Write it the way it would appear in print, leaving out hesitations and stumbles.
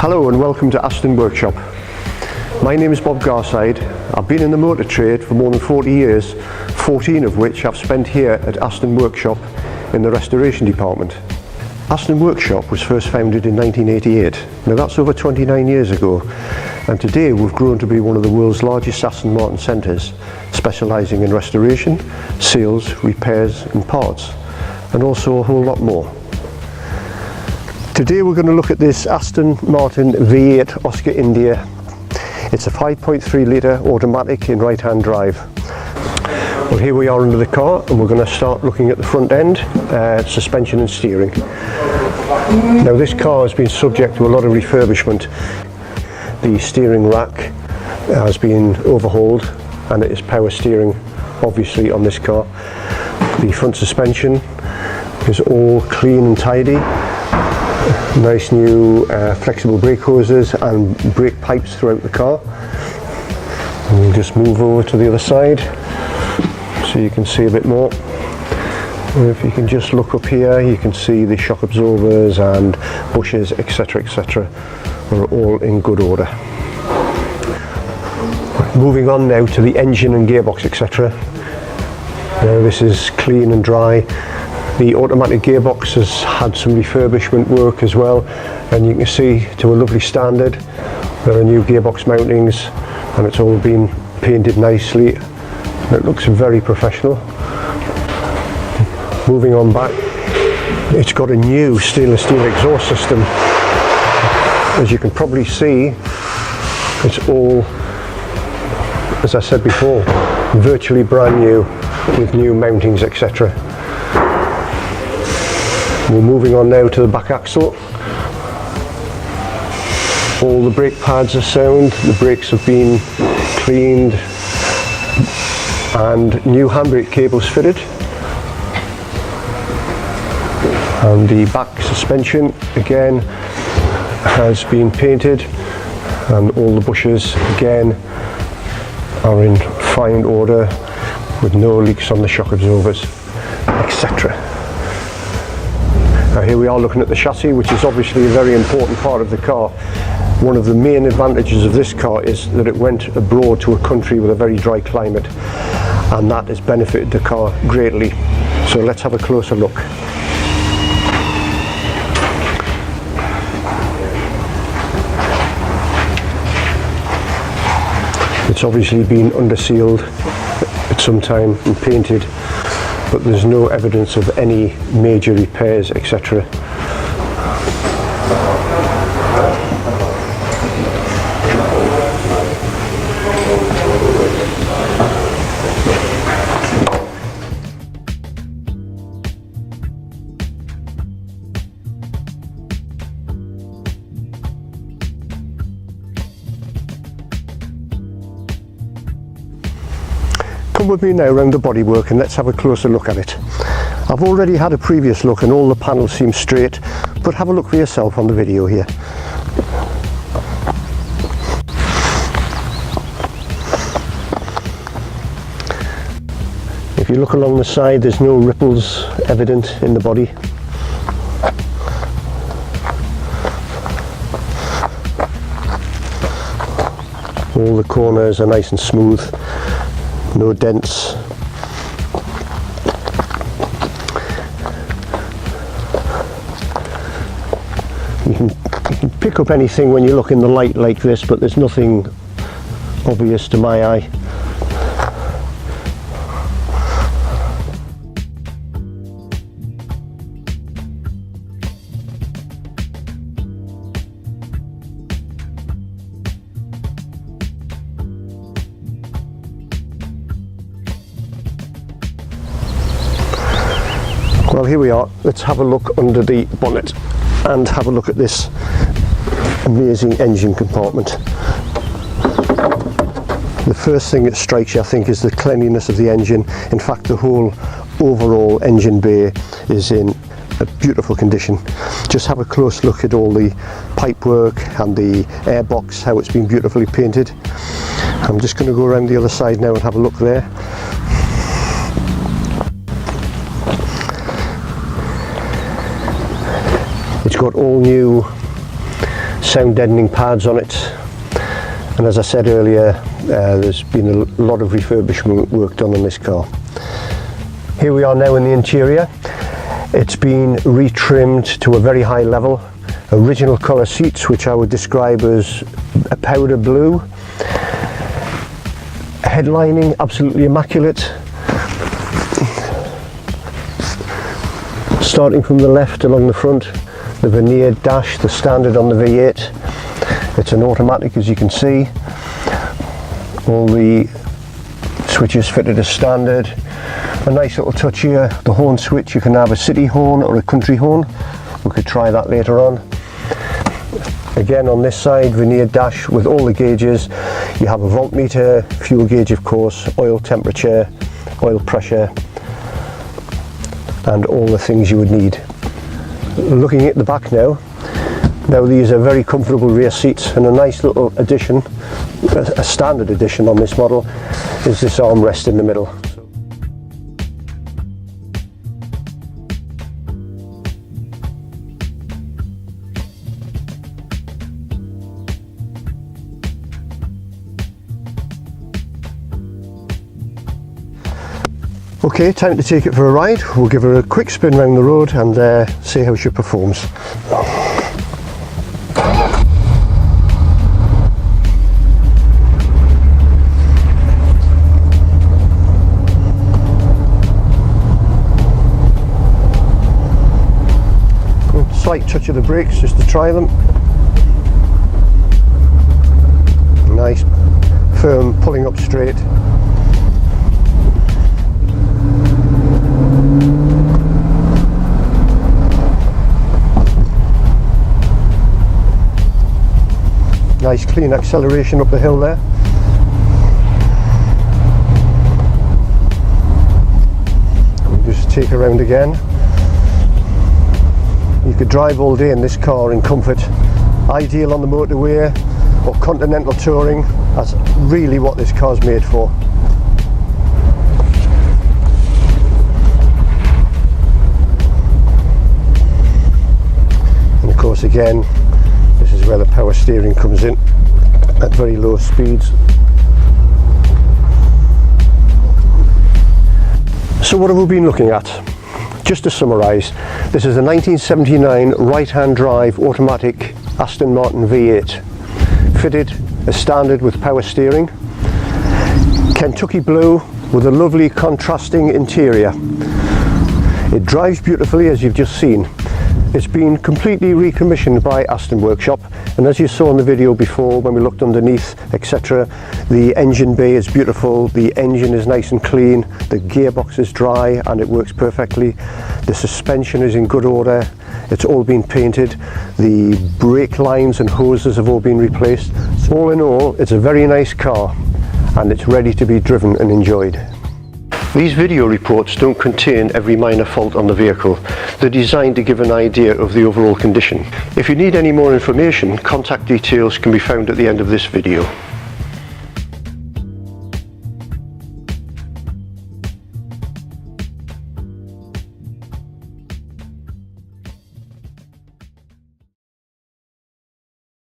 Hello and welcome to Aston Workshop. My name is Bob Garside. I've been in the motor trade for more than 40 years, 14 of which I've spent here at Aston Workshop in the restoration department. Aston Workshop was first founded in 1988. Now that's over 29 years ago, and today we've grown to be one of the world's largest Aston Martin centres, specialising in restoration, sales, repairs and parts, and also a whole lot more. Today we're going to look at this Aston Martin V8 Oscar India. It's a 5.3 litre automatic in right-hand drive. Well, here we are under the car and we're going to start looking at the front end, suspension and steering. Now this car has been subject to a lot of refurbishment. The steering rack has been overhauled and it is power steering obviously on this car. The front suspension is all clean and tidy. Nice new flexible brake hoses and brake pipes throughout the car. And we'll just move over to the other side so you can see a bit more. And if you can just look up here, you can see the shock absorbers and bushes, etc, etc, are all in good order. Moving on now to the engine and gearbox, etc. Now this is clean and dry. The automatic gearbox has had some refurbishment work as well, and you can see to a lovely standard. There are new gearbox mountings and it's all been painted nicely. It looks very professional. Moving on back, it's got a new stainless steel exhaust system. As you can probably see, it's all, as I said before, virtually brand new with new mountings, etc. We're moving on now to the back axle. All the brake pads are sound, the brakes have been cleaned and new handbrake cables fitted. And the back suspension again has been painted and all the bushes again are in fine order with no leaks on the shock absorbers, etc. Now here we are looking at the chassis, which is obviously a very important part of the car. One of the main advantages of this car is that it went abroad to a country with a very dry climate, and that has benefited the car greatly. So let's have a closer look. It's obviously been undersealed at some time and painted, but there's no evidence of any major repairs, etc. Come with me now around the bodywork and let's have a closer look at it. I've already had a previous look and all the panels seem straight, but have a look for yourself on the video here. If you look along the side, there's no ripples evident in the body. All the corners are nice and smooth. No dents. You can pick up anything when you look in the light like this, but there's nothing obvious to my eye. Well, here we are. Let's have a look under the bonnet and have a look at this amazing engine compartment. The first thing that strikes you, I think, is the cleanliness of the engine. In fact, the whole overall engine bay is in a beautiful condition. Just have a close look at all the pipework and the airbox, how it's been beautifully painted. I'm just going to go around the other side now and have a look there. It's got all new sound deadening pads on it, and as I said earlier, there's been a lot of refurbishment work done on this car. Here we are now in the interior. It's been retrimmed to a very high level. Original colour seats, which I would describe as a powder blue. Headlining absolutely immaculate. Starting from the left along the front, the veneered dash, the standard on the V8. It's an automatic, as you can see. All the switches fitted as standard. A nice little touch here, the horn switch. You can have a city horn or a country horn. We could try that later on. Again, on this side, veneered dash with all the gauges. You have a voltmeter, fuel gauge of course, oil temperature, oil pressure, and all the things you would need. Looking at the back now, these are very comfortable rear seats, and a nice little addition, a standard addition on this model, is this armrest in the middle. Okay, time to take it for a ride. We'll give her a quick spin around the road and see how she performs. Slight touch of the brakes just to try them. Nice, firm, pulling up straight. Nice clean acceleration up the hill there. We'll just take her around again. You could drive all day in this car in comfort. Ideal on the motorway or continental touring. That's really what this car's made for. And of course, again, this is where the power steering comes in at very low speeds. So what have we been looking at? Just to summarise, this is a 1979 right-hand drive automatic Aston Martin V8, fitted as standard with power steering, Kentucky blue with a lovely contrasting interior. It drives beautifully, as you've just seen. It's been completely recommissioned by Aston Workshop, and as you saw in the video before when we looked underneath, etc., the engine bay is beautiful, the engine is nice and clean, the gearbox is dry and it works perfectly, the suspension is in good order, it's all been painted, the brake lines and hoses have all been replaced. So all in all, it's a very nice car and it's ready to be driven and enjoyed. These video reports don't contain every minor fault on the vehicle. They're designed to give an idea of the overall condition. If you need any more information, contact details can be found at the end of this video.